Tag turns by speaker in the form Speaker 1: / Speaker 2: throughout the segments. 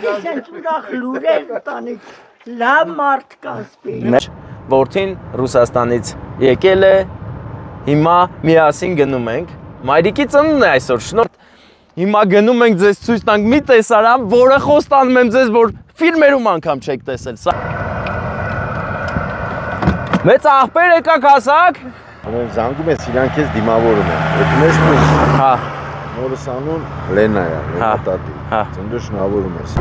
Speaker 1: Սենց ուրախ լուրեր տանիք, լավ մարդ կասպի։
Speaker 2: Որդին Ռուսաստանից եկել է, հիմա միասին գնում ենք, մայրիկի ծնունդն է այսօր, շնորհ, հիմա գնում ենք ձեզ ցույց տանք մի տեսարան, որը խոստանում եմ ձեզ, որ ֆիլմերում անգամ չեք տեսել, սա։ Մեծ աղբեր եկաք հասակ։
Speaker 3: Զանգում ես իրանք ես դիմավորում են, էդ մեզ պուս,
Speaker 2: Հա,
Speaker 3: մորս անուն Լենա է, Լենա տատի, ծնդու շնավորում ես։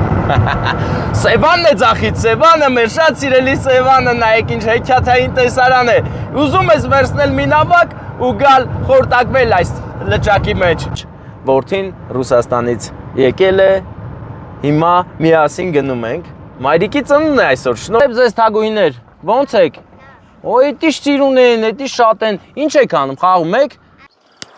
Speaker 2: Սևանն է ձախից, Սևանը, մեր շատ սիրելի Սևանը, նայեք ինչ հեքիաթային տեսարան է, ուզում ես վերցնել մի նավակ ու գալ խորտակվել այս լճակի մեջ։ Որդին Ռուսաստանից եկել է, հիմա միասին գնում ենք, մայրիկի ծնունդն է այսօր, շնորհ ձեզ թագուհիներ, ոնց եք։ Ոյ, էտի սիրուն են, էտի շատ են, ինչ եք անում, խաղում եք։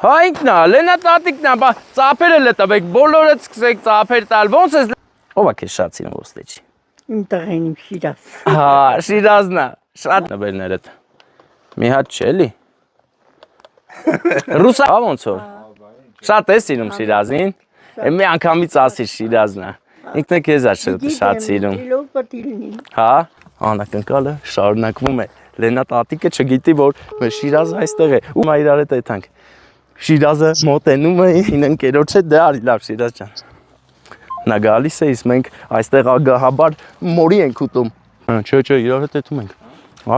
Speaker 2: Հա ինքն է, Լենա տատիկն է, ծափերը լը տվեք, բոլորը սկսեք ծափեր տալ, ոնց ես։ Ով է քեզ շատ սիրում ոստեջի։
Speaker 1: Իմ տղեն իմ Շիրազ։
Speaker 2: Հա, Շիրազն է, շատ նվերներդ։ Մի հատ չէ, էլի։ Ռուսա, ոնց որ։ Շատ է սիրում Շիրազին։ Մի անգամից ասիր Շիրազն է։ Ինքն է քեզ է շատ սիրում։ Հա, անակնկալը շարունակվում է։ Լենա տատիկը չգիտի, որ մեր Շիրազը այստեղ է։ Ու մա իրար հետ այդանք։ Շիրազը մոտենում է իր ընկերոջ հետ, դե արի լավ Շիրազ ջան։ Նա գալիս է, իսկ մենք այստեղ ագահաբար մորի ենք ուտում։ Չէ, իրար հետ այդում ենք։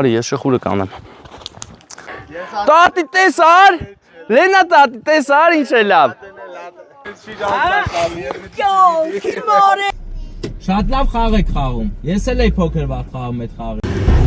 Speaker 2: Արի, ես շխուրը կանեմ։ Տատի տեսար։ Լենա տատի տեսար, ինչ է լավ։ Շատ լավ խաղ եք խաղում։ Ես էլ էի փոքր վաղ խաղում այդ խաղը։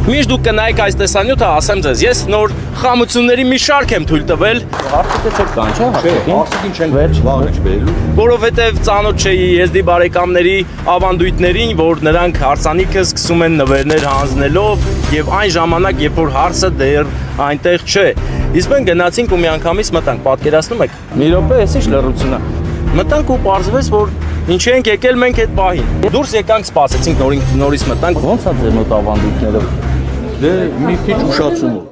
Speaker 2: Միշտ դուք կնայեք այս տեսանյութը, ասեմ ձեզ, ես նոր խամությունների մի շարք եմ թույլ տվել։ Հարցիկը չեք կան, չէ՞, հարցիկին չենք վաղը չբերելու։ Որովհետև ծանոթ չէի եզդի բարեկամների ավանդույթներին, որ նրանք հարսանիքը սկսում են նվերներ հանձնելով եւ այն ժամանակ, երբ որ հարսը դեռ այնտեղ չէ։ Իսկ մենք գնացինք ու մի անգամից մտանք, պատկերացնում եք։ Մի րոպե, էս ինչ լռություն է։ Մտանք ու պարզվեց, որ ինչի ենք եկել մենք այդ պահին։ Դուրս եկանք, սպասեցինք, նորից մտանք։ Ոնց է ձեր մոտ ավանդույթները։ Դե մի քիչ ուշացումով։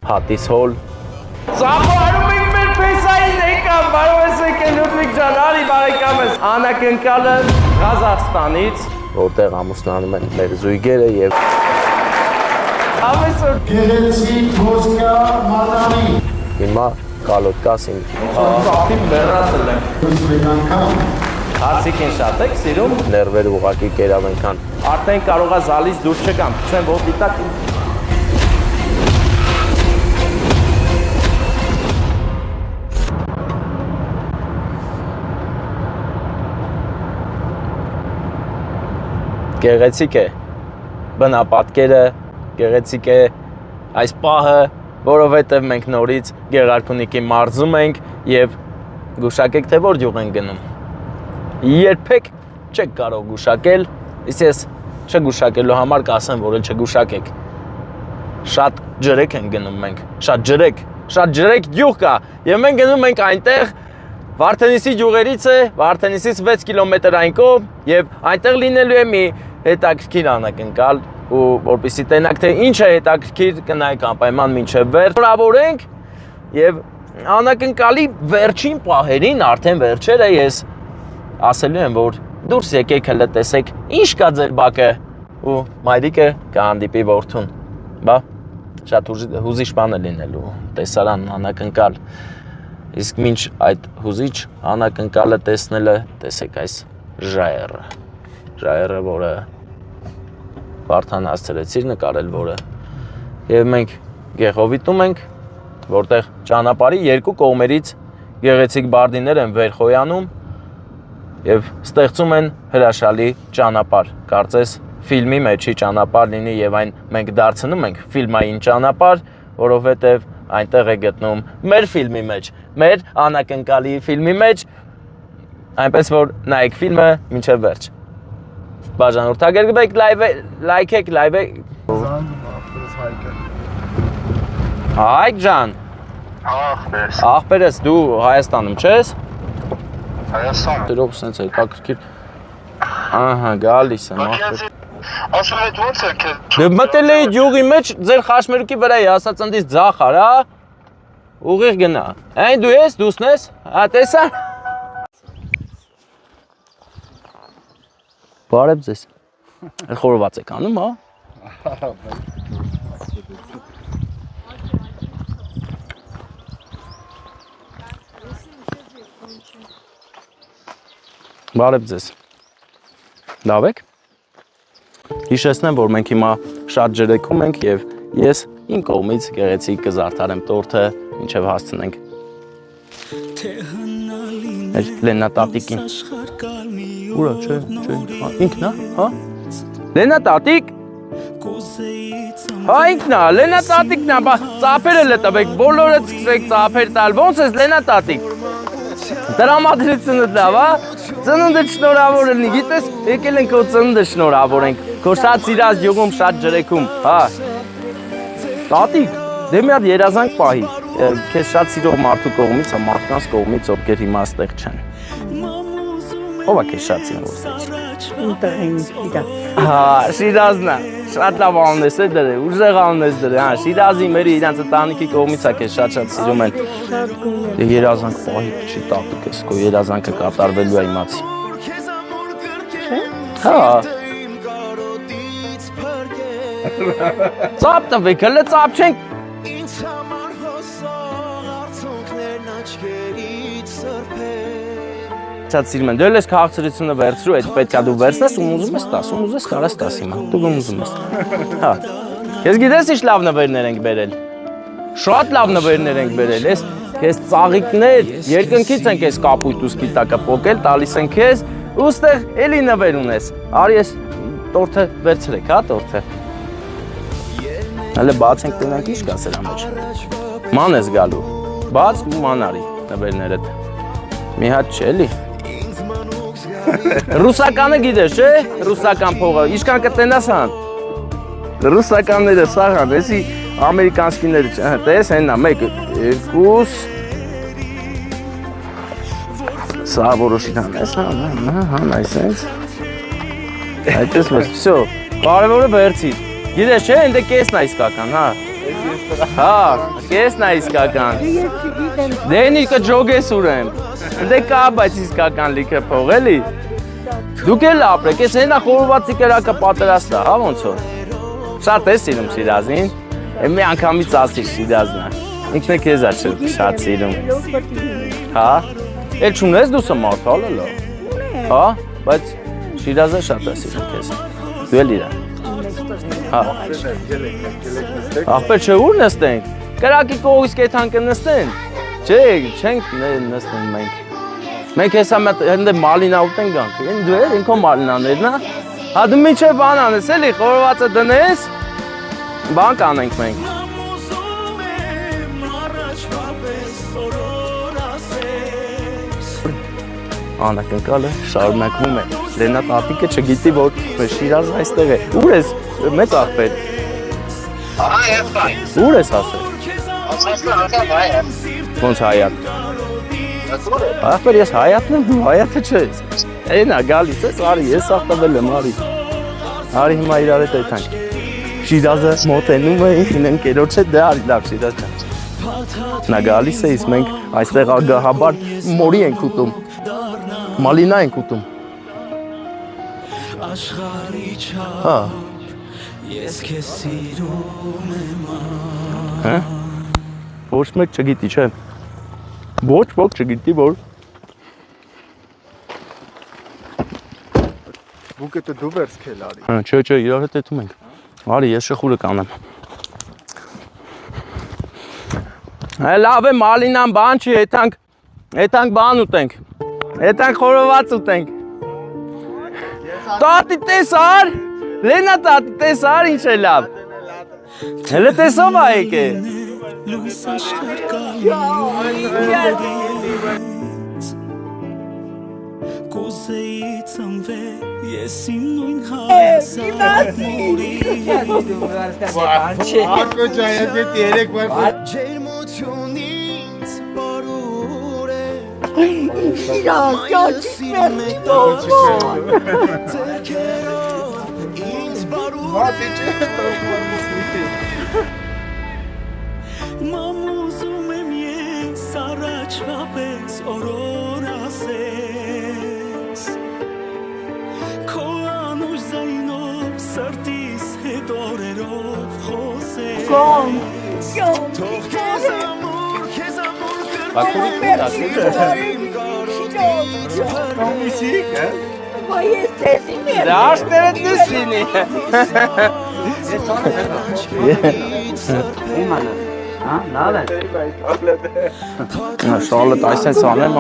Speaker 2: Հատիս հոլ։ Ծափարում ենք մեր փեսային եկան, բարով ես եկել Լյուդվիգ ջան, արի բարեկամս։ Անակնկալը Ղազախստանից, որտեղ ամուսնանում են մեր զույգերը եւ Ամեսօր
Speaker 4: Գեղեցիկ ոսկա մատանի։
Speaker 2: Հիմա կալոտկասին։ Ծափին մեռացել ենք։ Հարցիկին շատ եք սիրում, ներվերը ուղղակի կերավ ենքան։ Արդեն կարող է զալից դուրս չգամ, փչեմ ոտի տակ։ Գեղեցիկ է, բնապատկերը, գեղեցիկ է այս պահը, որովհետև մենք նորից Գեղարքունիքի մարզում ենք և գուշակեք, թե որ գյուղ ենք գնում։ Երբեք չեք կարող գուշակել, իսկ ես չգուշակելու համար կասեմ, որ չգուշակեք։ Շատ ջրեք են գնում մենք, շատ ջրեք գյուղ կա, և մենք գնում ենք այնտեղ, Վարդենիսի գյուղերից է, Վարդենիսից 6 կիլոմետր այն կողմ, և այնտեղ լինելու է մի հետաքրքիր անակնկալ, ու որպեսզի տենաք, թե ինչ է հետաքրքիր, կնայեք անպայման մինչև վերջ։ Շնորհավորենք և անակնկալի վերջին պահերին, արդեն վերջերը ես ասելու եմ, որ դուրս եկեք հլը տեսեք ինչ կա ձեր բակը ու մայրիկը կհանդիպի որդուն, բա շատ հուզիչ բան է լինելու, տեսարան անակնկալ, իսկ մինչ այդ հուզիչ անակնկալը տեսնելը տեսեք այս ժայռը, որը Վարդան հասցրեցիր նկարել, որը և մենք Գեղովիտում ենք, որտեղ ճանապարհի երկու կողմերից գեղեցիկ բարդիներ են վեր խոյանում և ստեղծում են հրաշալի ճանապարհ, կարծես ֆիլմի մեջի ճանապարհ լինի և այն մենք դարձնում ենք ֆիլմային ճանապարհ, որովհետև այնտեղ է գտնում մեր ֆիլմի մեջ, մեր անակնկալի ֆիլմի մեջ, այնպես որ նայեք ֆիլմը մինչև վերջ։ Բաժանորդագրվեք, լայքեք, Հայկ ջան։ Աղբերս, դու Հայաստանում չես։
Speaker 4: Հայաստան։
Speaker 2: Դրող սենց է, կակրքիր։ Ահա, գալիս եմ, աղբեր։
Speaker 4: Ասում եք ոնց եք։
Speaker 2: Դե մտել էի գյուղի մեջ, ձեր խաշմերուկի վրա է, ասած ընդից ձախ արա, ուղիղ գնա։ Այն դու ես, դուսն ես, տեսա։ Բարև ձեզ։ Խորոված եք անում, հա։ Բարև ձեզ։ Լավ եք։ Հիշեցնեմ, որ մենք հիմա շատ ջրեքում ենք եւ ես իմ կողմից գեղեցիկ կզարդարեմ տորթը, ինչեւ հասցնենք Լենա տատիկին։ Ուրա, չէ, ինքն է, հա։ Լենա տատիկ։ Հա ինքն է, Լենա տատիկն է, ծափերը լտվեք, բոլորը սկսեք ծափեր տալ։ Ոնց ես Լենա տատիկ։ Տրամադրությունը լավ, հա։ Ծնունդը շնորհավոր լինի, գիտես, եկել ենք քո ծնունդը շնորհավորենք։ Քո շատ սիրած յուղում, շատ ջրեքում, հա։ Տատիկ, դե մի հատ երազանք պահի։ Քեզ շատ սիրող մարդու կողմից, մարդկանց կողմից, ովքեր հիմա այստեղ չեն։ Ո՞վ է քեզ շատ սիրում։ Հա, Շիրազն է։ Շատ լավ անուն ես դրել, ուժեղ անուն ես դրել, հա, Շիրազի մեր իրանց ընտանիքի կողմից է քեզ շատ սիրում են։ Դե երազանք պահի, չի տատիկ ես, քո երազանքը կատարվելու է իմացի։ Հա։ Ծափ տվեք, հələ ծափ չենք։ Շատ սիրում եմ, դու ես քաղաքացիությունը վերցրու, այդ պետք է դու վերցնես, ում ուզում ես տաս, ում ուզես կարաս տաս հիմա, դու ում ուզում ես։ Հա։ Քեզ գիտես ինչ լավ նվերներ ենք բերել։ Շատ լավ նվերներ ենք բերել, ես քեզ ծաղիկներ, երկնքից ենք այս կապույտ ու սպիտակը պոկել, տալիս ենք քեզ, ու ստեղ էլի նվեր ունես։ Արի ես տորթը վերցրեք, հա, տորթը։ Հələ բաց ենք տնանք ինչ կա սրա մեջ։ Ման ես գալու։ Բաց ու ման արի նվերներդ։ Մի հատ չէ էլի։ Ռուսականը գիտես, չէ՞, ռուսական փողը, ինչքան կտենաս հան։ Ռուսականները սաղան, էսի ամերիկանսկիները չէ, տես հեննա, 1, 2, սա որոշի հանես, հան այսենց, այդպես մեզ, վսյո, կարևորը վերցիր, գիտես չէ, ինդ է կեսն է իսկական, հա, հա, կեսն է իսկական, դեն իկը ջոգես ուրեմ, ինդ է կա, բայց իսկական լիքը փող, էլի, դուք էլ ապրեք, ես հենա խորովածի կերակը պատերաստ է, հա ոնց որ, շատ է սիրում Շիրազին, մի անգամից ասիր Շիրազն է, ինքն է քեզ է շատ սիրում, հա, էլ չունես դուսը մարդ, հալելա, հա, բայց Շիրազը շատ է սիրում քեզ, դու էլ իրան, հա, աղբեր չէ ուր նստենք, կրակի կողից կեթան կնստեն, չէ, չենք նստեն մենք, մենք հեսա հնդե մալինա ուտենք գանք, դու էլ ինքո մալինաներն է, հա դու միչև բան անես էլի, խորովածը դնես, բան կանենք մենք։ Անակնկալը շարունակվում է, Լենա տատիկը չգիտի, որ Շիրազն այստեղ է, ուր ես մեծ աղբեր։
Speaker 4: Ահա ես բայ։
Speaker 2: Ուր ես ասել։ Ոնց հայատ։ Աղբեր ես հայատն եմ, դու հայատը չես։ Էնա գալիս ես, արի, ես աղտվել եմ, արի։ Արի հիմա իրար հետ այդանք։ Շիրազը մոտենում է, ինքն ընկերոջ հետ, դե արի լավ Շիրազ ջան։ Նա գալիս է, իսկ մենք այստեղ ագահաբար մորի ենք ուտում, մալինա ենք ուտում։ Հա։ Հա։ Ոչ մեկ չգիտի, չէ։ Ոչ ոք չգիտի, որ
Speaker 3: Բուկետը դու վերցքել արի։
Speaker 2: Չէ, իրար հետ էտում ենք։ Արի, ես շխուրը կանեմ։ Լավ է, մալինան բան չի, էտանք բան ուտենք։ Էտանք խորոված ուտենք։ Տատի տեսար, Լենա տատի տեսար, ինչ է լավ։ Հելը տեսով է եկ է։
Speaker 5: Կուզեի ծնվել ես իմ նույն հավասար մորի
Speaker 3: Արկո ջան, ես դե երեք բար
Speaker 5: ջերմությունից բարուր է
Speaker 1: Շիրազ, ճաճիկներ
Speaker 5: ձերքերով ինձ բարուր մամուզում եմ ես առաջվա պես օրոր ասես Քո
Speaker 1: Գոմ։
Speaker 2: Դաշտերը դուս լինի։ Շալը այսպես անեմ։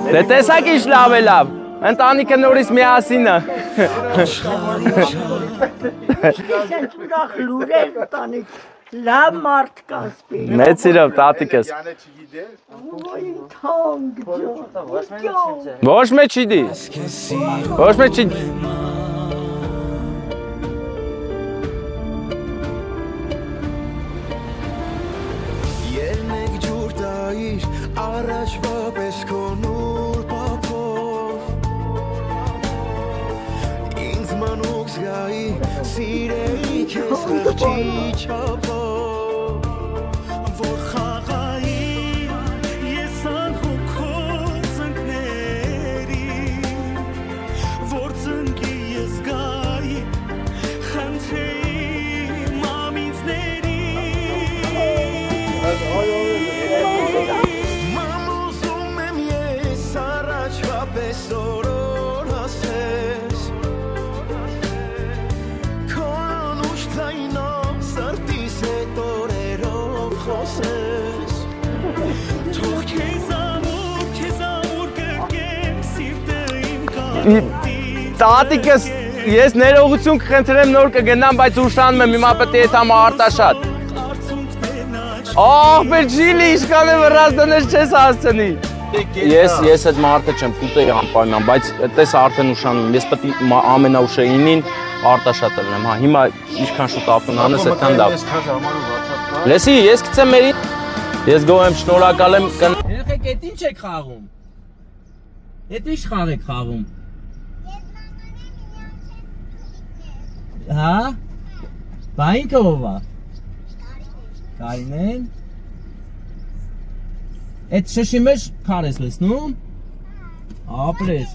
Speaker 2: Դե տեսակ ինչ լավ է լավ։ Ընտանիքը նորից միասին է։
Speaker 1: Սենց ուրախ լուրեր տանիք, լավ մարդ կան սպիր։
Speaker 2: Մեծ սիրով տատիկս։
Speaker 1: Ոյ թանկ ջան։
Speaker 2: Ոչ մեկ չի դի։ Ոչ մեկ չի։
Speaker 5: Ելնեք ջուր տայիր առաջվա պես քո նոր պապով ինձ մանուկ զգայի սիրեի քեզ խղճի չափով որ խաղայի ես անհոգով ծնկների որ ծնկի ես գայի խնդրեի մամինցների Մամուզում եմ ես առաջվա պես օրոր հասես Քո անուշ ձայնով սրտիս հետ օրերով խոսես Թող քեզ ամուր կրկեմ սիրտը իմ կատին
Speaker 2: Տատիկս ես ներողություն կխնդրեմ նոր կգնամ, բայց ուշանում եմ հիմա պետք է եթամ արտաշատ։ Ահ, բերջիլի, իշկան է վրազ դներ չես հասցնի։ Ես այդ մարդը չեմ կուտեի անպայման, բայց այդպես արդեն ուշանում եմ, ես պետք է ամենաուշայինին արտաշատ լինեմ, հա, հիմա ինչքան շուտ ապն անես, այդքան լավ։ Լեսի, ես գցեմ մերի, ես գոհ եմ, շնորհակալ եմ։ Երեխեք, էդ ինչ եք խաղում։ Էդ ինչ խաղ եք խաղում։ Հա։ Բա ինքը ով է։ Կարինեն։ Այդ շշի մեջ քար ես լսնում։ Ապրես։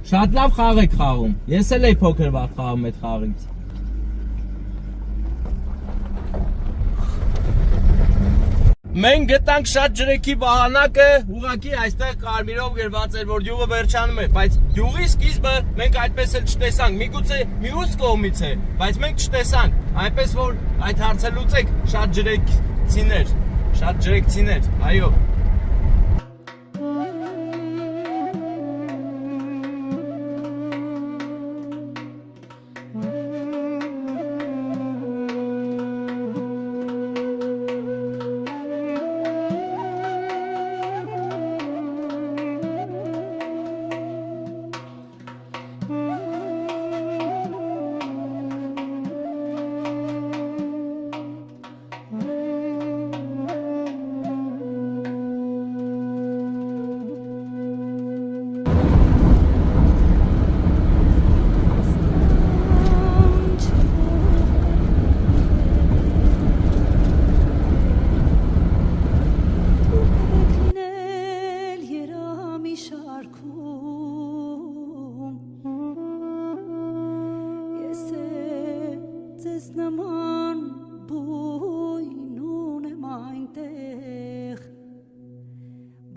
Speaker 2: Շատ լավ խաղ եք խաղում։ Ես էլ էի փոքր վաղ խաղում այդ խաղից։ Մենք գտանք շատ ջրեքի վահանակը, ուղղակի այստեղ կարմիրով գրված էր, որ յուղը վերջանում է, բայց յուղի սկիզբը մենք այդպես էլ չտեսանք, միգուցե մյուս կողմից է, բայց մենք չտեսանք, այնպես որ այդ հարցը լուծեք, շատ ջրեկցիներ, այո։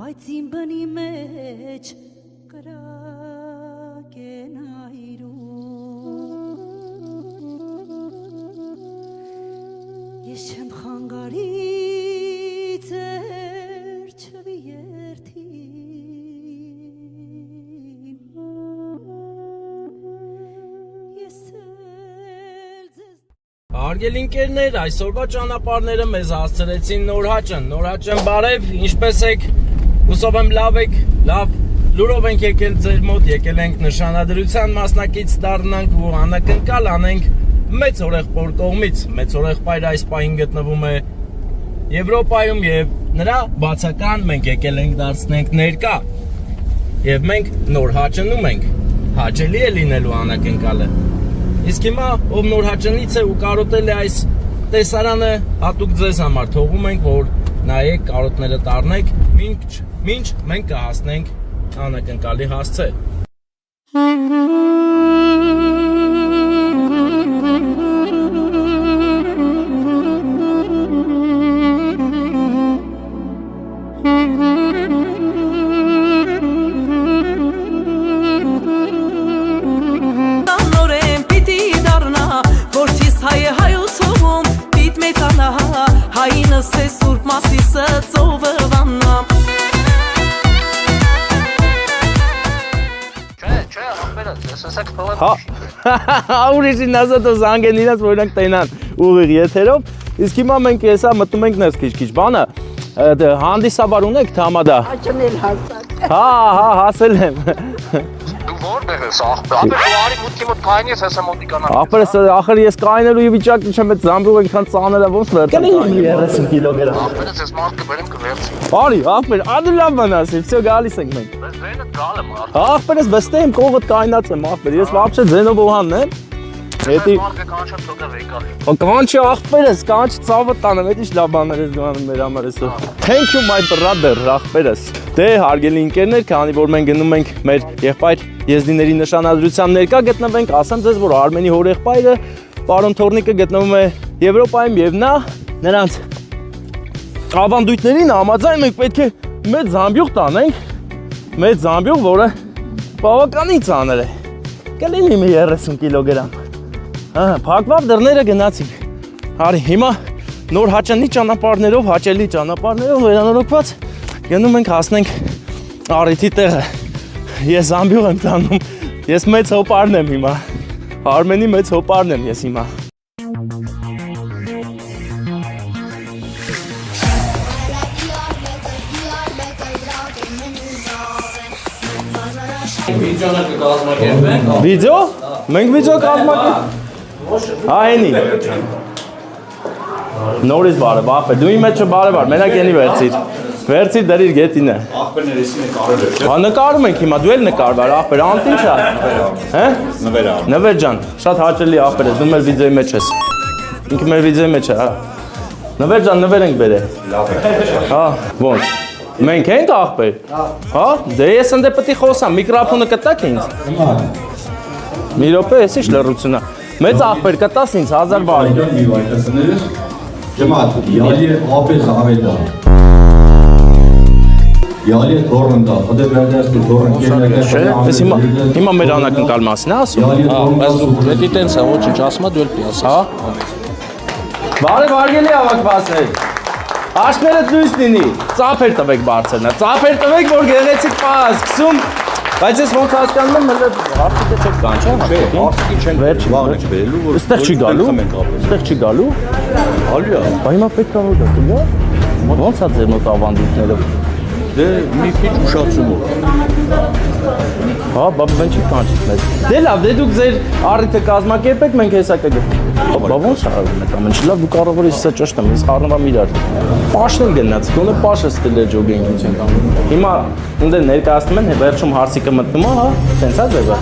Speaker 6: Բայց իմ բնի մեջ կրակ է նայրում Ես չեմ խանգարի ձեր չվի երթին Ես էլ ձեզ
Speaker 2: Հարգելի ընկերներ, այսօրվա ճանապարհները մեզ հասցրեցին Նորհաճն բարև, ինչպես եք Հուսով եմ լավ եք, լավ լուրով ենք եկել ձեր մոտ, եկել ենք նշանադրության մասնակից դառնանք ու անակնկալ անենք մեծ օրեղբոր կողմից, մեծ օրեղբայրը այս պահին գտնվում է Եվրոպայում եւ նրա բացական մենք եկել ենք դարձնենք ներկա եւ մենք Նորհաճնում ենք, հաճելի է լինելու անակնկալը Իսկ հիմա ով Նորհաճնից է ու կարոտել է այս տեսարանը հատուկ ձեզ համար թողում ենք, որ նայեք, կարոտները տառնեք, մինչ մենք կհասնենք անակնկալի հասցե։
Speaker 7: լսե սուրբ մասիսը ծովը վանամ
Speaker 4: Չէ, ամբերը, ասեք փողը։
Speaker 2: Հա։ Ուրիշին ասած ու զանգեն իրաց, որ իրանք տենան ուղիղ եթերով։ Իսկ հիմա մենք հեսա մտնում ենք ներս քիչ բանը։ Հանդիսաբար ունեք թամադա։
Speaker 1: Աճնել հասած։
Speaker 2: Հա, հասել եմ։
Speaker 4: Դու որտեղ ես ախպեր։ Ապա դու արի մուտքի մոտ կայնի ես հեսա մոտիկանա։
Speaker 2: Ախպերս ախր ես կայնելու վիճակի չեմ, այդ զամբյուղ այնքան ծանր է ոնց վերցնել։ Կլինի 30 կիլոգրամ։
Speaker 4: Ախպերս ես մարդ կբերեմ կվերցի։
Speaker 2: Արի, ախպեր, ադու լավ բան ասի, всё գալիս ենք մենք։
Speaker 4: Ես ձենը գալ եմ մարդ։
Speaker 2: Ախպերս վստահ եմ կողդ կայնած եմ ախպեր, ես вообще ձենով ոհանն եմ։ Հետի
Speaker 4: Մարդը կանչա թողա վեկալի։
Speaker 2: կանչի ախպերս, կանչ ծավը տանեմ, այդ ինչ լավ բաներ ես դու անում մեր համար էսօր։ Thank you my brother, ախպերս։ Դե հարգելի ընկերներ, քանի որ մենք գնում ենք մեր եղբայր Եզդիների նշանադրության ներկա գտնվենք, ասեմ ձեզ, որ Արմենի հորեղբայրը պարոն Թորնիկը գտնվում է Եվրոպայում եւ նա նրանց ավանդույթներին համաձայն մենք պետք է մեծ զամբյուղ տանենք, մեծ զամբյուղ, որը բավականին ծանր է։ Կլինի մի 30 կիլոգրամ։ Փակվավ դռները գնացինք։ Արի, հիմա նոր հաճելի ճանապարհներով վերանորոգված գնում ենք հասնենք առիթի տեղը։ Ես զամբյուղ եմ տանում, ես մեծ հոպարն եմ հիմա, Արմենի մեծ հոպարն եմ ես հիմա։ Վիդեո? Մենք վիդեո կազմակերպենք։ Հա, էնի։ Նորից բարև, ախպեր, դու իմ մեջը բարև ար, մենակ ելի վերցիր։ Վերցիր դրիր գետինը։
Speaker 3: Ախպերներ էսին է կարել է։
Speaker 2: Հա նկարում ենք հիմա, դու էլ նկարվար, ախպեր, անտ ինչ է։ Հե?
Speaker 3: Նվեր է։
Speaker 2: Նվեր ջան, շատ հաճելի ախպեր ես, դու մեր վիդեոյի մեջ ես։ Ինքը մեր վիդեոյի մեջ է, հա։ Նվեր ջան, նվեր ենք բերել։
Speaker 3: Լավ է։
Speaker 2: Հա, ոնց։ Մենք ենք ախպեր։ Հա, դե ես ընդ պետք է խոսամ, միկրոֆոնը կտակ ինձ։ Մի րոպե, ես ինչ լռությունա։ Մեծ ախպեր կտաս ինձ 1000 բարի։
Speaker 8: Ջմատ, յալի ապես ավետա։ Յալի թորնտա, խդե վերդես դու թորն կերնակաշ։
Speaker 2: Ես հիմա մեր անակնկալ մասն է ասում։
Speaker 8: Յալի թորնտա։
Speaker 9: Դա տենց է, ոչինչ ասма դու էլ պիաս։
Speaker 2: Հա։ Բարև արգելի ավակվասներ։ Աշներդ լույս լինի։ Ծափեր տվեք բարձրնա։ Ծափեր տվեք, որ գեղեցիկ պահ սկսում։ Բայց ես ոնց հասկանում եմ, հարցիկը չեք կանչա։
Speaker 3: Չէ, հարցիկի չենք վաղը չբերելու, որ
Speaker 2: Այստեղ չի գալու։ Այստեղ չի գալու։
Speaker 3: Ալի է։
Speaker 2: Բա հիմա պետք է որ դա գնա։ Ոնց է ձեր մոտ ավանդույթները։
Speaker 3: Դե մի քիչ ուշացումով։
Speaker 2: Հա, բա մենք չի կանչից մեզ։ Դե լավ, դե դուք ձեր առիթը կազմակերպեք, մենք հեսա կգնանք։ Բա ոնց է արվում ամեն ինչ։ Լավ, դու կարող ես սա ճշտեմ, ես խառնվում իրար։ Պաշտն են գնաց, գոնե պաշը ստել է ջոգինգ չենք անում։ Հիմա ընդ ներկայացնում են, վերջում հարցիկը մտնում է, հա, սենց է ձևը։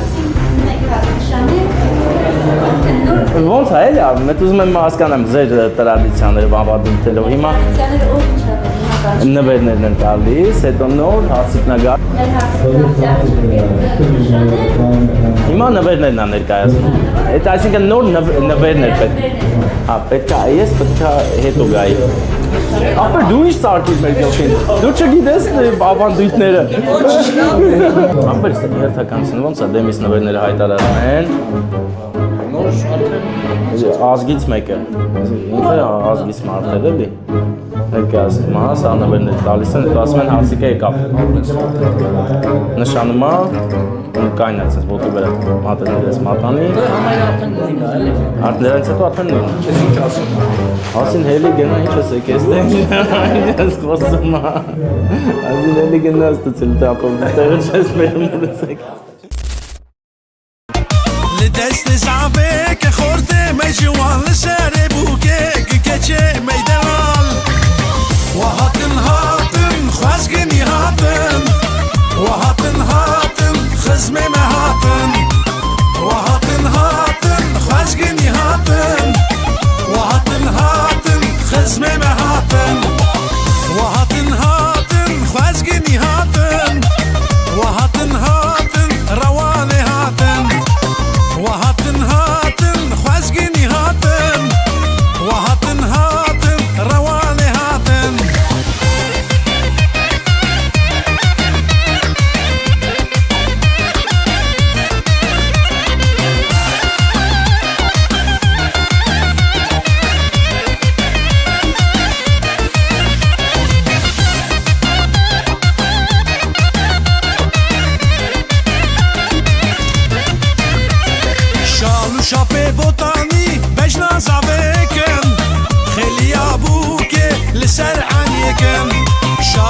Speaker 2: Ոնց է էլի արվում, ես ուզում եմ հասկանամ ձեր տրադիցիաները ավանդույթներով։ Հիմա նվերներն են տալիս, հետո նոր հարցիկն է գալ։ Հիմա նվերներն են ներկայացնում։ Այդ այսինքն նոր նվերներ պետք։ Հա, պետք է ես պետք է հետո գայի։ Ապա դու ինչ ծարկիր մեր գլխին։ Դու չգիտես ավանդույթները։ Ապա ստե հերթականցն ոնց է դեմից նվերները հայտարարում են։ Նոր արդեն ազգից մեկը։ Ինքը ազգից մարդ է էլի։ Ներկայացնում է, սա նվերներ տալիս են, ասում են հարցիկը եկավ։ Նշանում է, կայնած ես ոտի վրա մատերներ ես մատանի։ Դրանից հետո արդեն նույնը։ Չես ինչ ասում։ Ասին հելի գնա ինչ ես եք եստեղ, ինչ ես խոսում է։ Ասին հելի գնա ստացել տապով, տեղը չես բերում ես եք։
Speaker 5: لدست زعبك خورده مجوان لسر بوكك كچه میدلال وهاتن هاتن خوازگنی هاتن وهاتن هاتن خزمه مهاتن وهاتن هاتن خوازگنی هاتن وهاتن هاتن خزمه مهاتن وهاتن هاتن خوازگنی هاتن وهاتن هاتن روانه هاتن وهاتن هاتن خوازگنی هاتن وهاتن هاتن روانه هاتن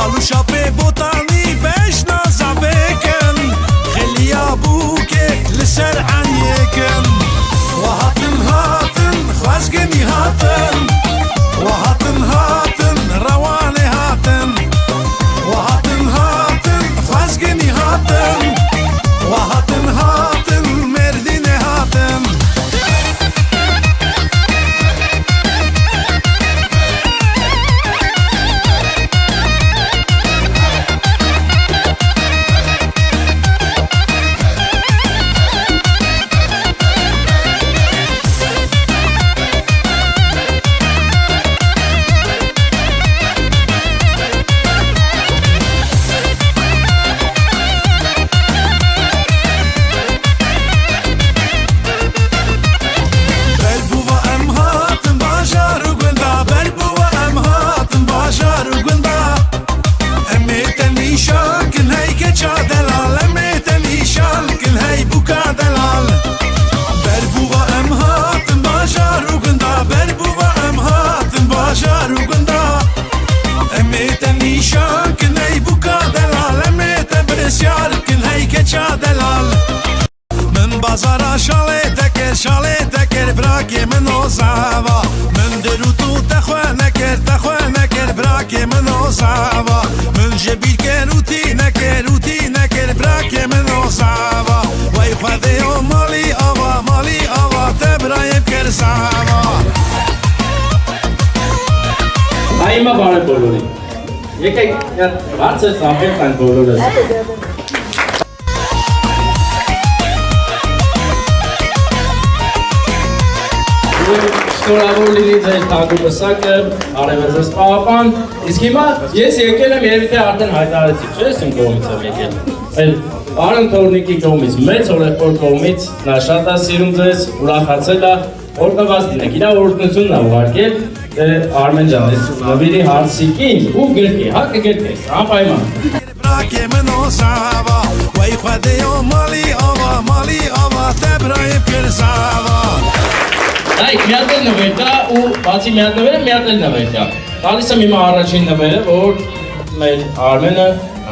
Speaker 5: Ալուշապե բոտանի բեշնա զավեկն Խելիա բուկեք լսեր անյեկն Վահատն հատն խազգենի հատն Վահատն հատն ռավան է հատն Վահատն հատն խազգենի հատն Վահատն հատն մերդին է հատն Bazara şale teker bırak yemin o zava Min derutu tekhwe bırak yemin o zava Min jebil keruti neker bırak yemin o zava Vay khade o mali ava te bırakayım ker zava
Speaker 10: Ayma bana bolori Yekek varsa zafet kan bolori Շնորհավոր լինի ձեր թագուբսակը, արևեզս պահապան, իսկ հիմա ես եկել եմ երևի թե արդեն հայտարարեցի, չէ՞ ես իմ կողմից եմ եկել, այլ Արոն Թորնիկի կողմից, մեծ հորեղբոր կողմից, նա շատ է սիրում ձեզ, ուրախացել է, օրհնված լինեք, իրա օրհնությունն է ուղարկել, Արմեն ջան, ես նվիրի հարսիկին ու գրկի, հա կգրկես, անպայման։ Այք միատ էլ նվեր կա ու բացի միատ նվերը, միատ էլ նվեր կա։ Տալիս եմ հիմա առաջին նվերը, որ մեր Արմենը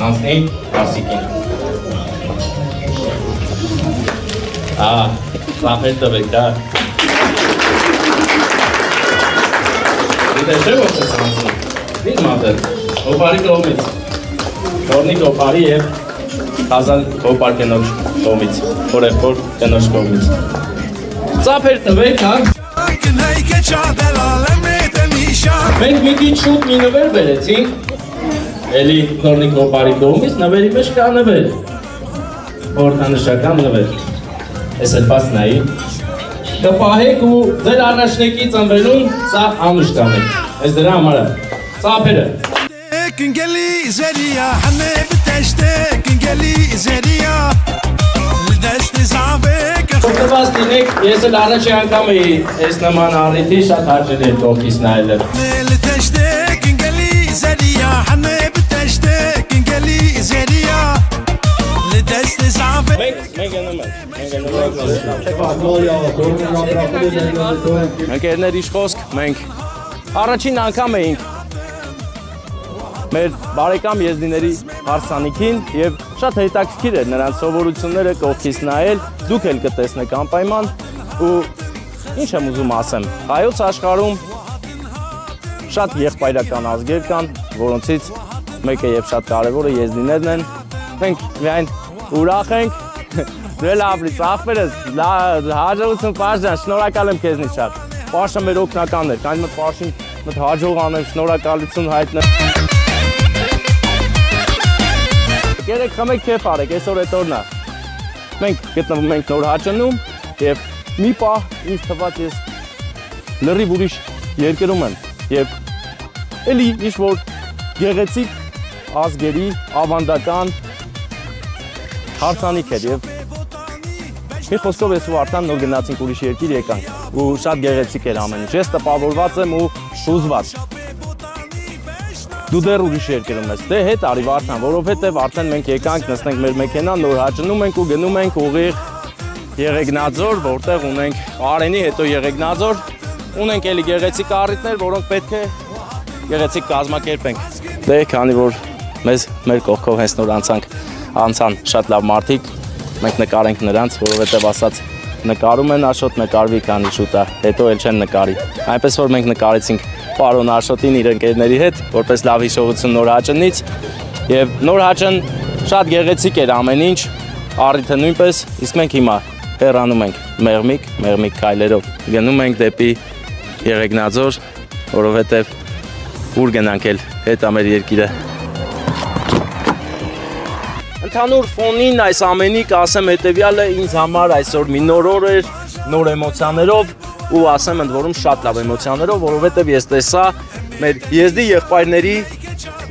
Speaker 10: անցնի հարսիկին։ Սախեր տվեք դա։ Դիտե չէ որ չես անցնում։ Դիտ մատել, հոպարի կողմից։ Թորնիկ հոպարի և հազան հոպար կենոջ կողմից, հորեղբոր կենոջ կողմից։ Ծափեր տվեք, հա։ Մենք մի քիչ շուտ մի նվեր բերեցինք, էլի Թորնիկ հոպարի կողմից, նվերի մեջ կա նվեր, խորհրդանշական նվեր, ես էլ պաս նայի, կպահեք ու ձեր առաջնեկի ծնվելուն սա անուշ կանեք, ես դրա համար եմ, ծափերը։ Օգտված լինեք, ես էլ առաջի անգամ էի ես նման առիթի շատ հաճելի է կողքից նայելը։ Ընկերներ իշ խոսք, մենք առաջին անգամ էինք մեր բարեկամ եզնիների հարսանիքին և շատ հետաքրքիր էր նրանց սովորությունները կողքից նայել, դուք էլ կտեսնեք անպայման ու ինչ եմ ուզում ասեմ, հայոց աշխարհում շատ եղբայրական ազգեր կան, որոնցից մեկը և շատ կարևորը եզնիներն են, մենք միայն ուրախ ենք, դու էլ ապրի, ծախվերս, հաջողություն Պաշտան, շնորհակալ եմ քեզնից շատ, Պաշտը մեր օգնականն էր, կանչ մտ Պաշտին մտ հաջող անեմ, շնորհակալություն հայտնել Երեք խմեք քեֆ արեք, այսօր էտ օրն է։ Մենք գտնվում ենք նոր հաճնում և մի պահ ինձ թված ես լրիվ ուրիշ երկրում եմ և էլի ինչ-որ գեղեցիկ ազգերի ավանդական հարսանիք էր և մի խոսքով ես ու արդան նոր գնացինք ուրիշ երկիր եկանք ու շատ գեղեցիկ էր ամեն ինչ, ես տպավորված եմ ու հուզված։ Դու դեռ ուրիշ երկրում ես, դե հետ արի Վարդան, որովհետև արդեն մենք եկանք, նստենք մեր մեքենան, նոր հաճնում ենք ու գնում ենք ուղիղ Եղեգնաձոր, որտեղ ունենք Արենի, հետո Եղեգնաձոր, ունենք էլի գեղեցիկ առիթներ, որոնք պետք է գեղեցիկ կազմակերպենք։ Դե քանի որ մեր կողքով հենց նոր անցան շատ լավ մարդիկ, մենք նկարենք նրանց, որովհետև ասած նկարում են Աշոտ, նկարվի քանի շուտ է, հետո էլ չեն նկարի։ Այնպես որ մենք նկարեցինք պարոն Աշոտին իր ընկերների հետ, որպես լավ հիշողություն նոր հաճնից, եւ նոր հաճն շատ գեղեցիկ էր ամեն ինչ, առիթը նույնպես, իսկ մենք հիմա հեռանում ենք մեղմիկ քայլերով, գնում ենք դեպի Եղեգնաձոր, որովհետև ուր գնանք էլ հետ ամեր երկիրը։ Ընդհանուր ֆոնին այս ամենի կասեմ հետևյալը ինձ համար այսօր մի նոր օր էր, նոր էմոցիաներով ու ասեմ ընդ որում շատ լավ էմոցիաներով, որովհետև ես տեսա մեր եզդի եղբայրների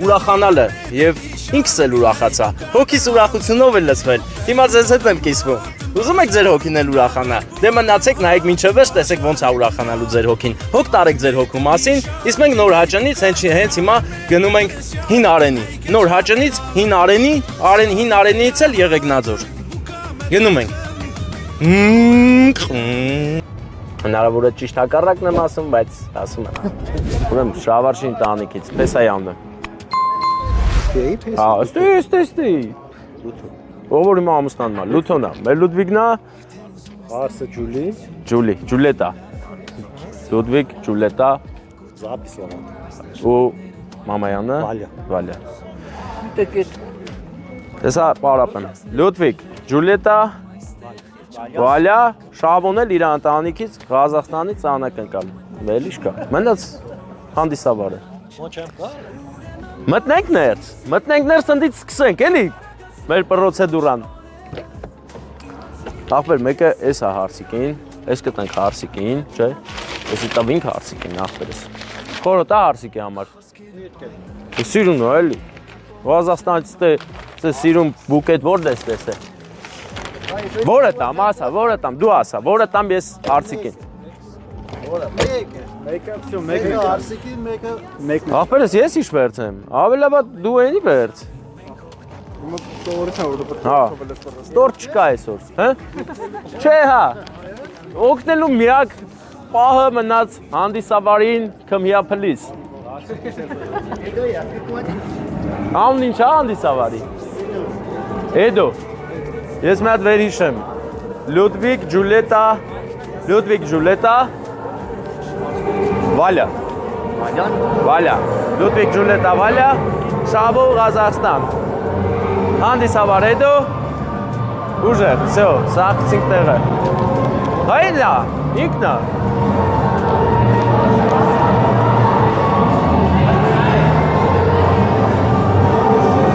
Speaker 10: ուրախանալը եւ ինքս էլ ուրախացա։ Հոգիս ուրախությունով է լցվել։ Հիմա ձեզ հետ եմ կիսվում։ Ուզում եք ձեր հոգին էլ ուրախանա։ Դե մնացեք, նայեք մինչև վերջ, տեսեք ոնց է ուրախանալու ձեր հոգին։ Հոգ տարեք ձեր հոգու մասին, իսկ մենք նոր հաճանից հենց հիմա գնում ենք Հին Արենի։ Նոր հաճանից Հին Արենի, Հին Արենից էլ Եղեգնաձոր։ Գնում ենք։ Հնարավոր է ճիշտ հակառակն եմ ասում, բայց ասում եմ։ Ուրեմն Շավարշին տանիքից, Փեսայանն է։ Հա, ստի։ Ով իմ ամուսնանն է, Լութոնա, մեր Լուդվիգնա, Հարսը Ջուլետա, Լուդվիգ, Ջուլետա, ու մամայանը, Վալյա։ Տեսա պարապն, Լուդվիգ, Ջուլետա, Վալյա, Շաբոն էլ իր ընտանիքից Ղազախստանից անակնկալ, վելիշ կա, մնաց հանդիսավար է։ Մտնենք ներս ընդից սկսենք, էլի։ Մեր պրոցեդուրան։ Ախպեր, մեկը էս է հարսիկին, էս կտենք հարսիկին, չէ, էսի տվինք հարսիկին, ախպերս։ Խորոտ է հարսիկի համար։ Սիրուն է, էլի։ Ղազախստանից է սիրուն բուկետ որ դեսվես է։ Որը տամ, ասա, որը տամ, դու ասա, որը տամ ես հարսիկին։ Մեկը հարսիկին, մեկը։ Ախպերս ես իշ վերցեմ, ավելավա դու էնի վերց։ Հա, ստորտ չկա այսօր, հա? Չէ հա, օգնելու միակ պահը մնաց հանդիսավարին կմյա պլիս։ Անուն ինչ հա հանդիսավարի։ Էդո, ես մի հատ վերհիշեմ, Լուդվիգ Ջուլետա, Վալյա, Լուդվիգ Ջուլետա Վալյա, Շաբո Ղազախստան։ Հանդիսավար հետո, ուժեղ, վсё, սաղցինք տեղը։ Հայնա, ինքնա։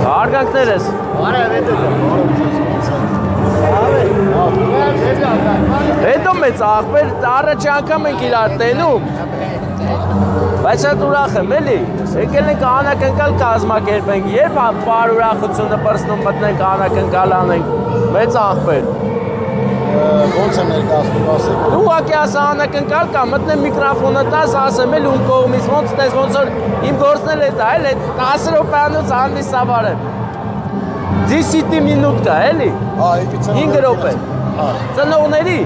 Speaker 10: Հարգանքներս։ Հետո մեծ աղբեր, առաջի անգամ ենք իրար տենում։ Բայց շատ ուրախ եմ, էլի, եկել ենք անակնկալ կազմակերպենք, երբ պար ուրախությունը պրսնում մտնենք անակնկալ անենք, մեծ աղբեր։
Speaker 3: Ոնց է ներկայացնում ասեք։
Speaker 10: Դու ուղղակի ասա անակնկալ կա, մտնեմ միկրոֆոնը տաս, ասեմ էլ ում կողմից, ոնց տես, ոնց որ իմ գործն էլ է դա, էլ է 10 րոպեանոց հանդիսավար եմ։ 10 մինուտ կա, էլի։ 5 րոպե։ Ծնողների։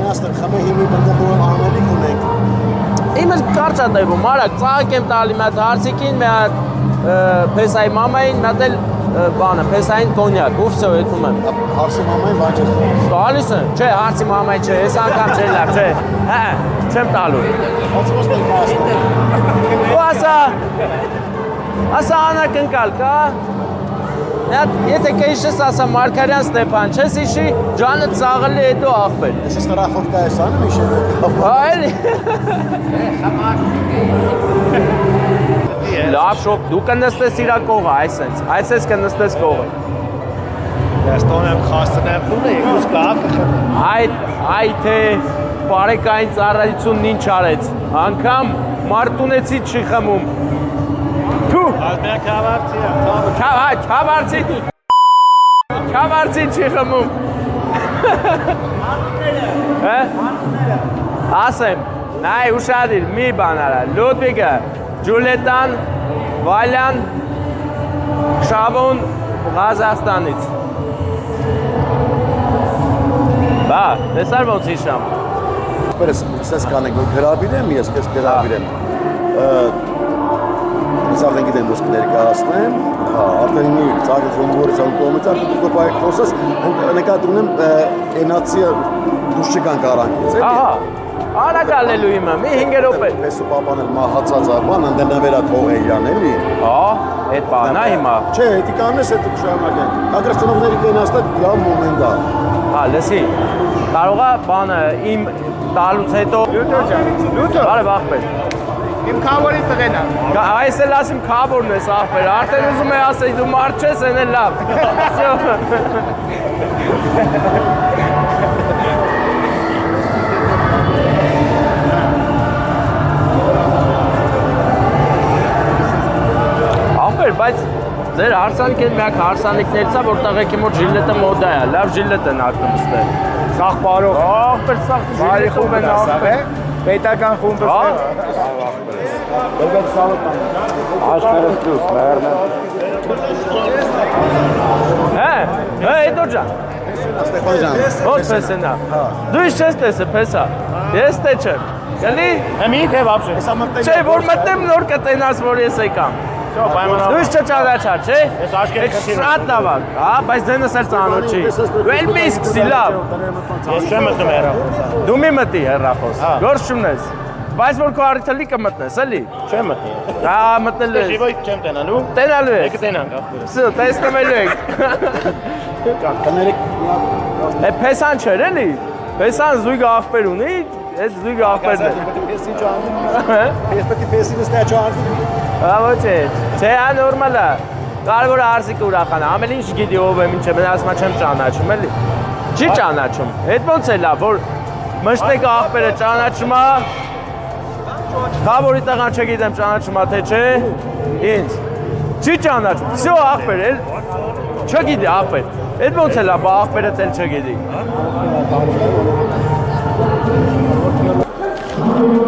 Speaker 3: Ինաստր խմե հիմի բնդաբուրով անելիք ունենք։
Speaker 10: Իմս կարճ է տևում, արագ, ծաղակ եմ տալի, մի հատ հարսիկին, մի հատ Փեսայի մամային, մի հատ էլ բանը, Փեսային կոնյակ, ու վсё, եթում եմ։
Speaker 3: Հարսի մամային բան չես տալիս։
Speaker 10: Տալիս եմ, չէ, հարսի մամային չէ, ես անգամ չէ լավ, չէ, չեմ տալու։
Speaker 3: Ոնց ներկայացնում։
Speaker 10: Ու ասա անակնկալ կա, եթե կհիշես ասա Մարգարյան Ստեփան, չես հիշի, ջանը ծաղելի հետո աղբեր։
Speaker 3: Ես ստրախովկա ես անում իշ է։
Speaker 10: Այլի։ Լավ շոկ, դու կնստես իրա կողը, այսպես կնստես կողը։
Speaker 3: Ես տոնեմ խաստնեմ տունը, եկուս լավ կխմեմ։
Speaker 10: Այ թե բարեկային ծառայությունն ինչ արեց, անգամ մարտունեցի չի խմում։ Թու։
Speaker 3: Մեկ հավարցի է։
Speaker 10: Չավարցի չի խմում։ Ասեմ, նայ ուշադիր, մի բան արա, Լուդվիգը, Ջուլետան, Վալյան, Շաբոն Ղազախստանից։ Բա, տեսար ոնց հիշամ։
Speaker 3: Պերս, սես կանենք, որ գրաբիր եմ, ես կես գրաբիր եմ։ Սաղ են գիտեմ ոսկ ներկայացնեմ, արդեն մի ծագը խոմբորից ան կողմից արդեն դուք որ բայք խոսես, նկատում եմ էնացի դուշ չկան կարանքից, էլի։
Speaker 2: Ահա, արագալելու իմը, մի 5 րոպե։
Speaker 3: Պեսու պապան էլ մահացած աբան, անդենա վերա թող է իրան, էլի։
Speaker 2: Այդ բանն է հիմա։
Speaker 3: Չէ, հետի կանես հետ շարունակենք։ Ագրես ծնողների կենաստը լավ մոմենտ է։
Speaker 2: Լսի, կարող է բանը իմ տալուց հետո Լութո ջան, Լութո։ Բարև ախպեր։
Speaker 11: Իմ քավորի տղեն է։
Speaker 2: Այս էլ ասիմ քավորն ես ախպեր, արդեն ուզում է ասեի դու մարդ չես, են էլ լավ։ Ախպեր, բայց ձեր հարսանիքն միակ հարսանիքներից է, որտեղ եկի մոտ ժիլետը մոդա է, լավ ժիլետ են ակնում ստեղ։
Speaker 11: Սաղ բարող։
Speaker 2: Ախպեր, սաղ
Speaker 11: Բարի խումբ են ախպեր։ Պետական խումբը։ Բերգետ սալոտան։ Աշխարհս պլյուս, մերնա։
Speaker 2: Հետո ջան։
Speaker 3: Ստեփան ջան։
Speaker 2: Ո՞ց փեսենա։ Դու ինչ ես տեսը փեսա։ Ես թե չեմ։ Գալի։
Speaker 11: Հմի թե вообще։
Speaker 2: Չէ, որ մտնեմ նոր կտենաս, որ ես եկամ։ Դու ինչ չճանաչա, չէ։
Speaker 11: Ես աշկերը քշի։
Speaker 2: Շատ լավ է, հա, բայց դենս էլ ծանոթ չի։ Դու էլ մի սկսի լավ։
Speaker 11: Ես չեմ մտնում հեռախոս։
Speaker 2: Դու մի մտի հեռախոս։ Գործ չունես։ Բայց որ քո առիթը լի կմտնես, էլի։
Speaker 11: Չեմ մտնի։
Speaker 2: Հա, մտնել ես։
Speaker 11: Շիվոյ չեմ տենալու։
Speaker 2: Տենալու ես։
Speaker 11: Եկե տենանք ախպերը։
Speaker 2: Սո, տեսնելու եք։
Speaker 3: Կներեք
Speaker 2: Փեսան չէր, էլի։ Փեսան զույգ ախպեր ունի, այդ զույգ ախպերն է։
Speaker 3: Պեսի ջան։ Ես պետք է պեսի նստա ջան։
Speaker 2: Հա ոչ է, չէ, հա նորմալ է։ Կարևոր է արսիկը ուրախանա, ամեն ինչ գիտի ով է, ինչ է, մեն ասма չեմ ճանաչում, էլի։ Չի ճանաչում։ Այդ ոնց է լավ, որ մշտեք ախպերը ճանաչում է։ Քավորի տղան չգիտեմ ճանաչում է թե չէ։ Ինձ։ Չի ճանաչում։ Всё ախպեր էլ չգիտի ախպեր։ Այդ ոնց է լավ, ախպերը էլ չգիտի։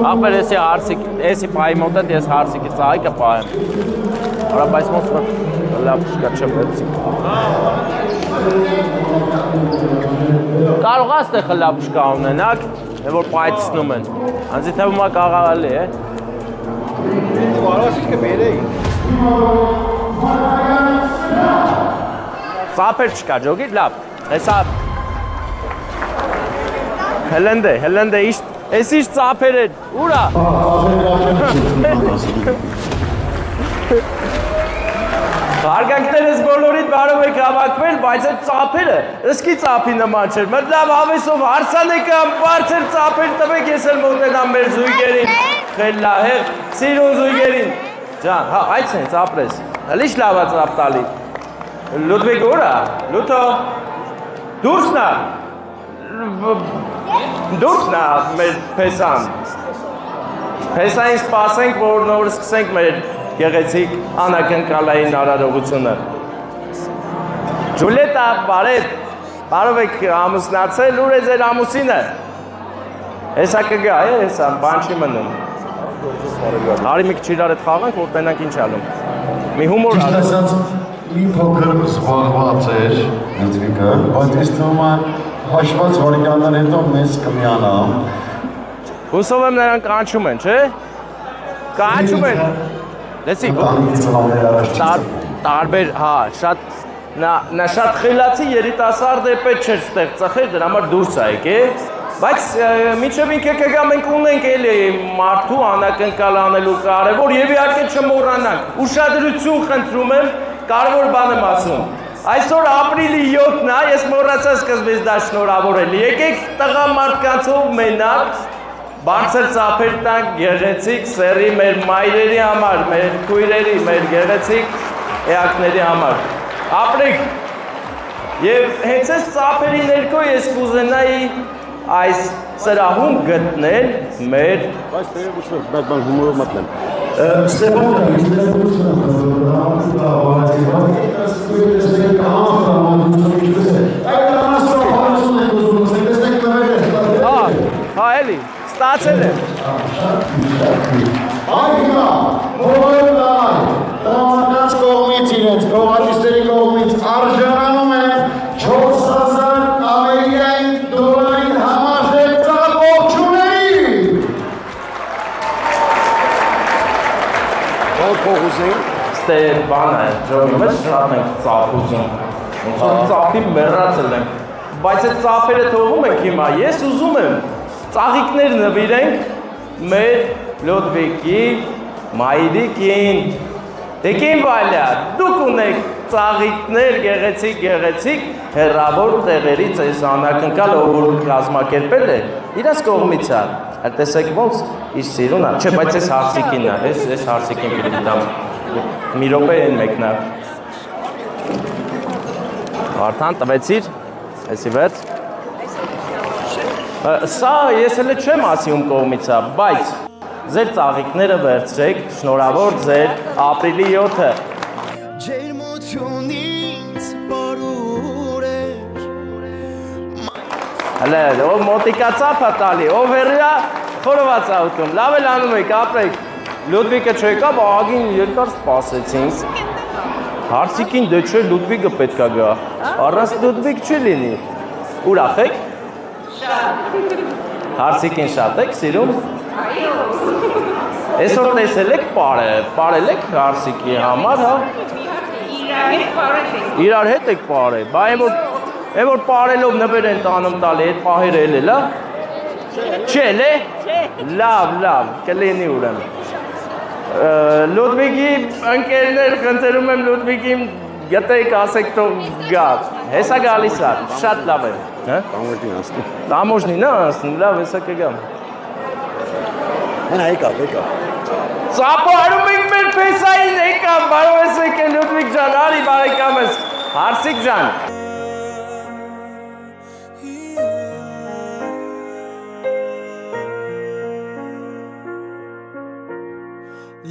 Speaker 2: Ախպեր էսի հարսիկ, էսի պայի մոտ է, ես հարսիկի ծաղիկը պայեմ։ Արա բայց ոնց լավ չկա չեմ էսի։ Կարող աստեղ լավ չկա ունենակ, որ պայցնում են։ Անձի թվում է կաղաղալի է։
Speaker 11: Կարասիկ կբերեի։
Speaker 2: Ծապեր չկա, ջոգի, լավ։ Հեսա հելենդ է, ես իշ ծապեր են, ուրա։ Հարգանքներս բոլորիդ բարով եք հավաքվել, բայց այդ ծապերը, ըսկի ծապի նման չէր, մտ լավ հավեսով հարսանեկան բարձր ծապեր տվեք, ես էլ մոտենամ մեր զույգերին, խելահեղ, սիրուն զույգերին։ Ջան, հա, այդ սենց ապրես, հլիշ լավ է ծապ տալի։ Լուդվիգ ուրա, լութո, դուրսնա մեր պեսան։ Պեսային սպասենք, որ նոր սկսենք մեր գեղեցիկ անակնկալային արարողությունը։ Ջուլետա, բարով եք ամուսնացել, ուր է ձեր ամուսինը։ Հեսա կգա, հեսա, բան չի մնում։ Արի մի քիչ իրար հետ խաղանք, որ տենանք ինչ ալում։ Մի հումոր ալում։
Speaker 8: Մի փոքր զբաղված էր Լուդվիգը, բայց ես թվում է հաշված վարքյաններ հետո մեզ կմիանա։
Speaker 2: Հուսով եմ նրանք կանչում են, չէ։ Կանչում են։ Լսի, տարբեր, հա, նա շատ խելացի երիտասարդ է պետք չէր ստեղ ծխեր, դրա համար դուրս է եկել, բայց մինչև ինքը կգա մենք ունենք էլի մարդու անակնկալ անելու կարևոր եւ իհարկե չմոռանանք։ Ուշադրություն խնդրում եմ, կարևոր բան եմ ասում։ Այսօր ապրիլի 7-ն է, ես մոռացա սկզբից դա շնորհավորել։ Եկեք տղա մարդկանցով մենակ բարձր ծափեր տանք գեղեցիկ սերի մեր մայրերի համար, մեր քույրերի, մեր գեղեցիկ էակների համար։ Ապրեք։ Եվ հենց այս ծափերի ներքո ես կուզենայի այս սրահում գտնել մեր
Speaker 3: Բայց տեղեկությունով մեծ բան հումորով մտնեմ։
Speaker 2: Հա, էլի, ստացել եմ։
Speaker 3: Այգա, հովորնար, տոհմականց կողմից իրենց, կողալիստերի կողմից արժանանում է 4000 ամերիկյան դոլարին համարժեք ծաղկողջուների։ Որ փող ուզի
Speaker 10: Ստե բանը, ժողովի մեջ շատ ենք ծափ ուզում։ Ոնց որ ծափի մեռացել ենք։ Բայց այդ ծափերը թողում ենք հիմա, ես ուզում եմ ծաղիկներ նվիրենք մեր Լոդվիգի մայրիկին։ Տեկին Վալյա, դուք ունեք ծաղիկներ գեղեցիկ հեռավոր տեղերից այս անակնկալ ով որ կազմակերպել է, իրաց կողմից է։ Այլ տեսեք ոնց իր սիրուն է։ Չէ, բայց այս հարսիկինն է, այս հարսիկին պիտի տամ։ Մի րոպե են մեկնա։ Արդան տվեցիր, այսի վերջ։ Սա ես հələ չեմ ասի ում կողմից է, բայց ձեր ծաղիկները վերցրեք, շնորհավոր ձեր ապրիլի 7-ը։ Հələ, ով մոտիկա ծափ է տալի, ով հեռիա խորոված է ուտում, լավ էլ անում եք, ապրեք։ Լուդվիգը չեկավ, աղագին երկար սպասեցինք։ Հարսիկին դե չէ, Լուդվիգը պետք է գա։ Առանց Լուդվիգ չի լինի։ Ուրախ եք։ Հարսիկին շատ եք սիրում։ Այսօր տեսել եք պարել եք Հարսիկի համար, հա։ Իրար հետ եք պարել։ Բա այն որ պարելով նվեր են տանում տալի, այդ պահերը էլ է, չէ, լե։ Լավ, կլինի ուրեմն։ Լուդվիգի ընկերներ, խնդրում եմ Լուդվիգին գտեք, ասեք թող գա։ Հեսա գալիս է, շատ լավ է։
Speaker 3: Տամոջնին ասնի։
Speaker 10: Տամոջնին ասնի, լավ, հեսա կգամ։
Speaker 3: Հենա եկավ։
Speaker 10: Ծափարում ենք մեր փեսային եկավ, բարով ես եկել Լուդվիգ ջան, արի բարեկամս, Հարսիկ ջան։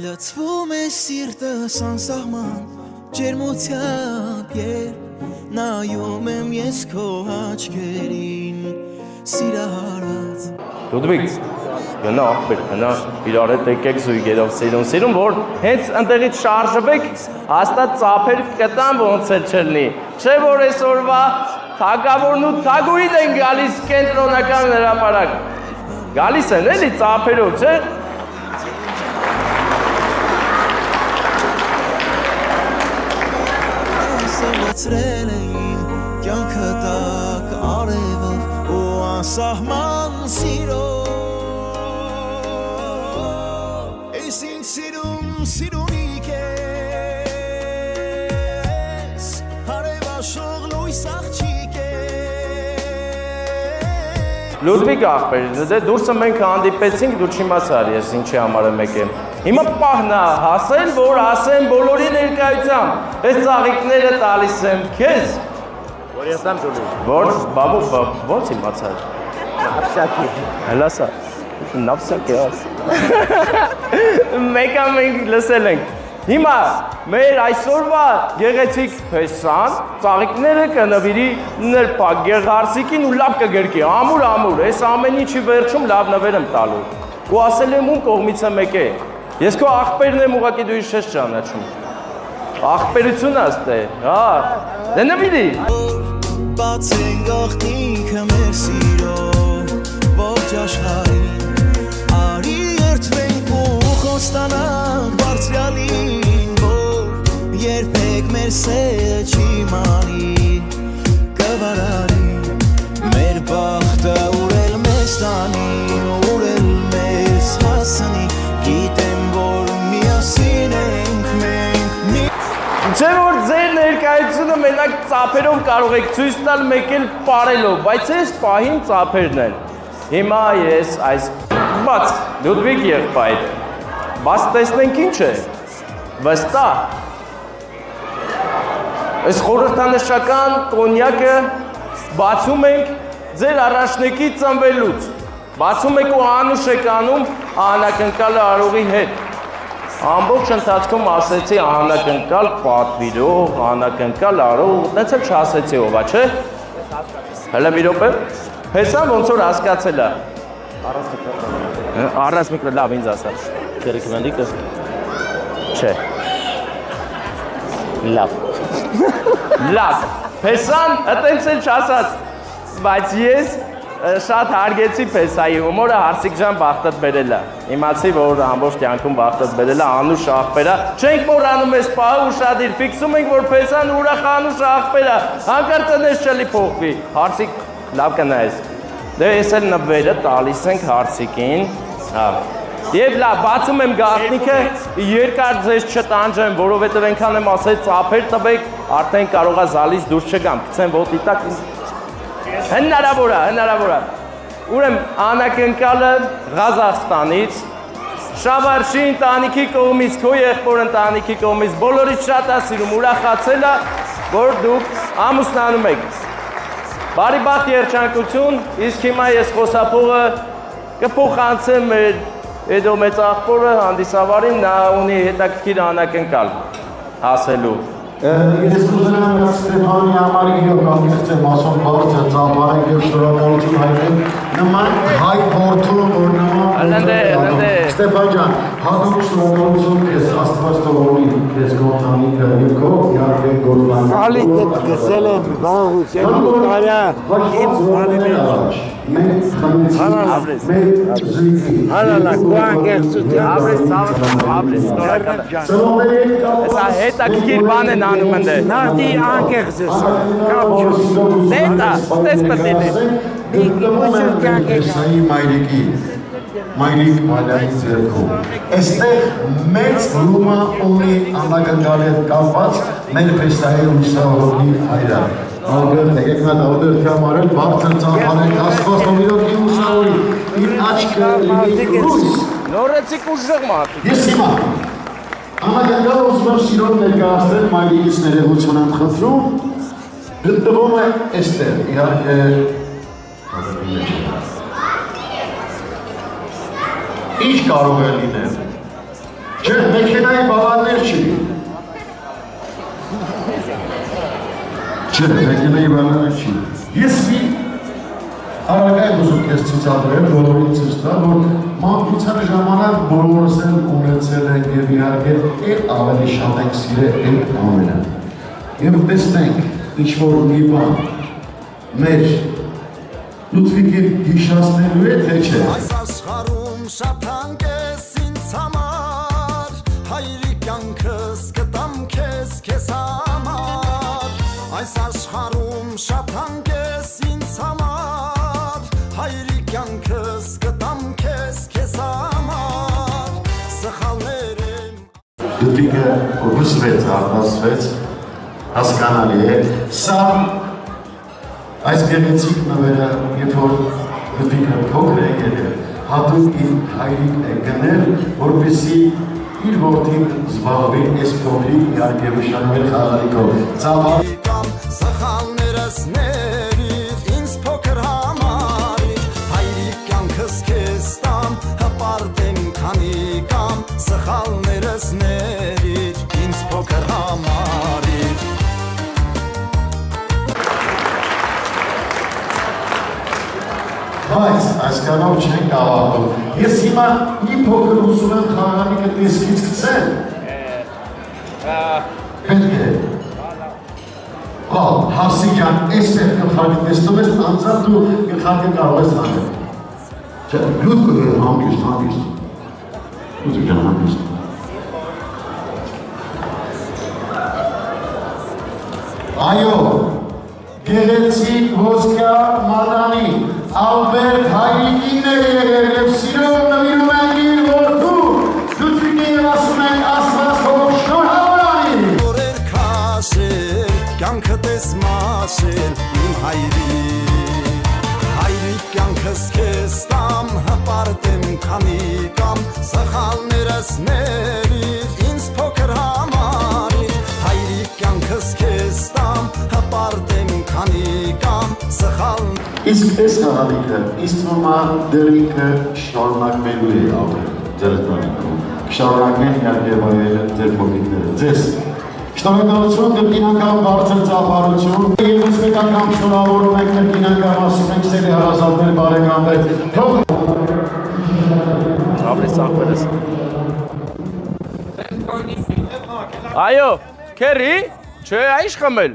Speaker 7: Լցվում է սիրտս անսահման ջերմությամբ երբ նայում եմ ես քո աչքերին սիրահարված
Speaker 10: Լուդվիգ, գնա աղբեր, գնա իրար հետ եկեք զույգերով սիրուն, որ հենց ընդեղից շարժվեք, հաստատ ծափեր կտան ոնց էլ չլնի, չէ որ այսօրվա թագավորն ու թագուհին են գալիս կենտրոնական հրապարակ, գալիս են էլի ծափերով, չէ։
Speaker 7: Սրացրել էին կյանքը տակ արևով ու անսահման սիրով Ես ինձ սիրունիկ ես հարևաշող լույս աղջիկ ես
Speaker 10: Լուդվիգ աղբեր, դե դուրսը մենք հանդիպեցինք, դու չիմացար ես ինչի համար եմ եկել Հիմա պահն է հասել, որ ասեմ բոլորի ներկայությամբ այս ծաղիկները տալիս եմ քեզ
Speaker 11: Որ ես եմ դուլի
Speaker 10: Որ, բաբու, ոնց իմացար
Speaker 11: Նավսյակի
Speaker 10: Հելա սա, նավսյակ է աս Մեկա մենք լսել ենք Հիմա մեր այսօրվա գեղեցիկ փեսան ծաղիկները կնվիրի նրբակ գեղարսիկին ու լավ կգրկի ամուր, այս ամեն ինչի վերջում լավ նվեր եմ տալու ու ասել եմ ում կողմից եմ եկել Ես քո աղբերն եմ ուղղակի դու իշես ճանաչում Աղբերություն աստե, հա Դե նվիրի
Speaker 7: Բացեն գաղտնիքը մեր սիրով ողջ աշխարհին Արի երթվենք ու խոստանանք բարձրալին որ երբեք մեր սերը չի մանի կվարարի մեր բախտը ուրել մեզ տանի ուրել մեզ հասնի գիտեմ որ միասին ենք մենք
Speaker 10: Չէ որ ձեր ներկայությունը մենակ ծափերով կարող եք ցույց տալ մեկ էլ պարելով, բայց այս պահին ծափերն են։ Հիմա ես այս բաց Լուդվիգ եղբայր։ Բաց տեսնենք ինչ է։ Վստահ։ Այս խորհրդանշական կոնյակը բացում ենք ձեր առաջնեկի ծնվելուց։ Բացում եք ու անուշ եք անում անակնկալ արողի հետ։ Ամբողջ ընթացքում ասեցի անակնկալ պատվիրող, անակնկալ արող, այդպես էլ չասեցի ով է, չէ՞։ Հələ մի րոպե։ Հեսա ոնց որ հասկացել է։ Առանց միկրոֆոն, լավ ինձ ասա։ Դերեկվանդիկը։ Չէ։ Լավ։ Լավ։ Հեսան այդպես էլ չասած, բայց ես շատ հարգեցի Փեսայի հումորը, Հարսիկ ջան բախտդ բերել է։ Իմացի, որ ամբողջ կյանքում բախտդ բերել է, Անուշ աղբեր է։ Չենք մոռանում այս պահը ուշադիր, ֆիքսում ենք, որ Փեսան ուրախ Անուշ աղբեր է։ Հանկարծ տնես չլի փոխվի։ Հարսիկ լավ կնայես։ Դե ես էլ նվերը տալիս ենք Հարսիկին։ Հա։ Եվ լավ, բացում եմ գաղտնիքը, երկար ձեզ չտանջեմ, որովհետև այնքան եմ ասել ծափեր տվեք, արդեն կարողա զալից դուրս չգամ, գցեմ ոտի տակ։ Հնարավոր է։ Ուրեմն անակնկալը Ղազախստանից, Շավարշի ընտանիքի կողմից, քո եղբոր ընտանիքի կողմից բոլորից շատ է սիրում, ուրախացել է, որ դուք ամուսնանում եք։ Բարի բախտ երջանկություն, իսկ հիմա ես խոսափողը կփոխանցեմ մեր Էդո մեծ աղբորը հանդիսավարին, նա ունի հետաքրքիր անակնկալ ասելու։
Speaker 8: Ես կուզենամ Ստեփանի համար իրոք կանգնեցեմ ասում բարձր ծափարենք եւ շնորհակալություն հայտնեմ նման հայ որդու որ նման Ստեփան ջան հատուկ շնորհակալություն քեզ Աստված թողնի քեզ գործանիքը եւ քո իհարկե գործանիքը
Speaker 11: Ալիք գցել եմ բաղուց եւ կարա իմ բանիներ
Speaker 8: մենք խնդրում մենք զույգի
Speaker 11: Հալալա կուանգերսուտ
Speaker 10: Աբրես շնորհակալ Սա հետաքրքիր բան են անում ընդ
Speaker 11: Նարդի անկեղծես կապ
Speaker 10: Դետա տես պետք
Speaker 8: Սայի մայրիկի Մայրիկ Մալյանի ձեռքում Այստեղ մեծ լումա ունի անակնկալի հետ կապված մեր Փեսայի ուսահողի հայրը Ալգեր եկեք նա դավդեր թյամարել բարձր ծափարենք Աստված նորիրոք իմ ուսահողի իր աչքը լինի ռուս
Speaker 10: Նորեցիկ ուժեղ մարդիկ
Speaker 8: Ես հիմա անակնկալ ուզում եմ սիրով ներկայացնել մայրիկից ներողություն եմ խնդրում գտնվում է այստեղ իհարկե Ինչ կարող է լինել։ Չէ, մեքենայի բավարներ չի։ Չէ, մեքենայի բավարներ չի։ Ես մի արագայ ուզում կես ցուցադրել, բոլորին ցույց տալ, որ մանկության ժամանակ բոլորս էլ ունեցել ենք եւ իհարկե էլ ավելի շատ ենք սիրել այդ ամենը։ Եվ տեսնենք ինչ-որ մի բան մեր Լուծվիկին հիշացնելու է, թե չէ։
Speaker 7: Այս աշխարհում շատ հանգես ինձ համար, հայրիկ կյանքս կտամ քեզ համար։ Այս աշխարհում շատ հանգես ինձ համար, հայրիկ կյանքս կտամ քեզ համար։ Սխալներ եմ
Speaker 8: Լուծվիկը հուսվեց, արտասվեց, հասկանալի է։ Սա Այս գեղեցիկ նվերը, երբ որ Լուծվիկը փոքր է եղել, հատուկ իր հայրիկ է գնել, որպեսզի իր որդին զբաղվի այս փոքրիկ իհարկե վշանվել խաղալիքով։
Speaker 7: Սխալներս ներիր, ինձ փոքր համարիր, հայրիկ կյանքս քեզ տամ, հպարտեմ քանի կամ, սխալներս ներիր, ինձ փոքր համարիր։
Speaker 8: Բայց այսքանով չենք ավարտում։ Ես հիմա մի փոքր ուզում եմ խաղալիքը տեսքից գցել։ Պետք է։ Հարսիկ ջան, այստեղ գլխարկը տեսնում ես, անձամբ դու գլխարկը կարող ես անել։ Չէ, լուծքը հանգիստ։ Լուծք ջան հանգիստ։ Այո, գեղեցիկ ոսկյա մադանի Ալբերտ հայրիկին է եղել և սիրով նվիրում ենք իր որդու, Լուծվիկին և ասում ենք Աստված հող շնորհավոր անի։
Speaker 7: Որեր քաշել, կյանքը տես մաշել, իմ հայրիկ կյանքս քեզ տամ, հպարտեմ քանի կամ, սխալներս ներիր, ինձ փոքր համարիր, հայրիկ կյանքս քեզ տամ, հպարտեմ քանի կամ, սխալներս
Speaker 8: Իսկ այս խաղալիքը, իստվում է դրինքը շնորհնակվելու է ապրել ձեր ընտանիքում, կշարունակեն իհարկե վայելը ձեր փոքրիկները, ձեզ շնորհակալություն, կրկին անգամ բարձր ծափարություն և ուսմեկ անգամ շնորհավորում ենք կրկին անգամ ասում ենք սերի հարազատներ բարեկամներ, թող
Speaker 10: Աբրես աղբերս Այո, քերի, չէ, այիշ խմել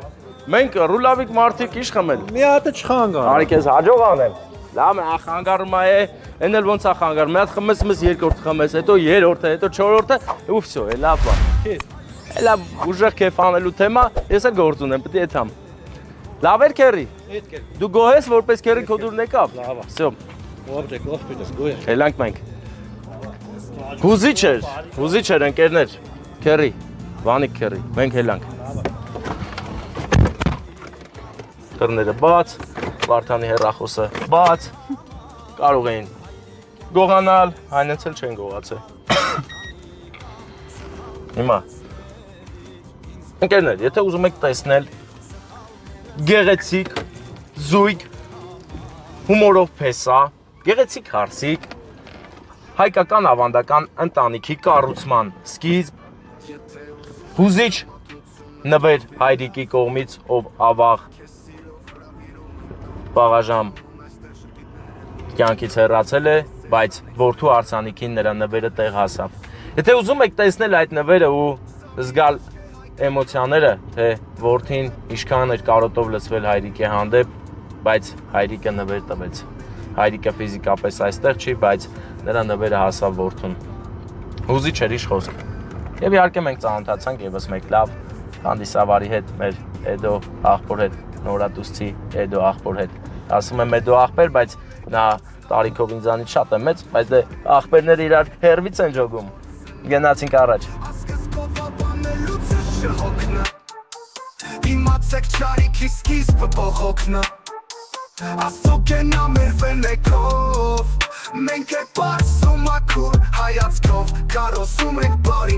Speaker 10: Մենք ռուլավիկ մարդիկ իշ խմել
Speaker 9: Մի հատը չխանգար
Speaker 10: Արի քեզ հաջող անեմ Լավ է, խանգարում է, այն էլ ոնց է խանգարում, մի հատ խմես, երկրորդ խմես, հետո երրորդը, հետո չորրորդը, ու վсё, է լավ բան։ Էլա ուժեղ քեֆ անելու թեմա, ես էլ գործ ունեմ, պետք է եթամ։ Լավ էր քերի։ Դու գոհես որպես քերի քո դուրն եկավ։
Speaker 9: Լավ է։
Speaker 10: Վсё։
Speaker 9: Ո՞բջեք, ո՞սպիտես, գոյ։
Speaker 10: Էլանք մենք։ Հուզիչ էր ընկերներ։ Քերի, Վանիկ քերի, մենք հելանք։ Դռները բաց, Վարդանի հեռախոսը բաց։ Կարող էին գողանալ, այնց էլ չեն գողացել։ Հիմա ընկերներ, եթե ուզում եք տեսնել գեղեցիկ, զույգ, հումորով փեսա, գեղեցիկ հարսիկ, հայկական ավանդական ընտանիքի կառուցման սկիզբ, հուզիչ նվեր հայրիկի կողմից, ով ավաղ վաղաժամ կյանքից հեռացել է, բայց որդու հարսանիքին նրա նվերը տեղ հասավ։ Եթե ուզում եք տեսնել այդ նվերը ու զգալ էմոցիաները, թե որդին ինչքան էր կարոտով լսվել հայրիկի հանդեպ, բայց հայրիկը նվեր տվեց։ Հայրիկը ֆիզիկապես այստեղ չի, բայց նրա նվերը հասավ որդուն։ Հուզիչ էր իշ խոսք։ Եվ իհարկե մենք ծանոթացանք եւս մեկ լավ հանդիսավարի հետ, մեր Էդո աղբոր հետ, նորատուսցի Էդո աղբոր հետ։ Ասում եմ Էդո աղբեր, բայց նա տարիքով ինձանից շատ է մեծ, բայց դե աղբերները իրար հերվից են ջոգում։ Գնացինք առաջ։
Speaker 5: Իմացեք ճարիքի սկիզբը բողոքնա Աստծո գենա մեր վենեքով Մենք է պարսում ակուր հայացքով Կարոսում ենք բարին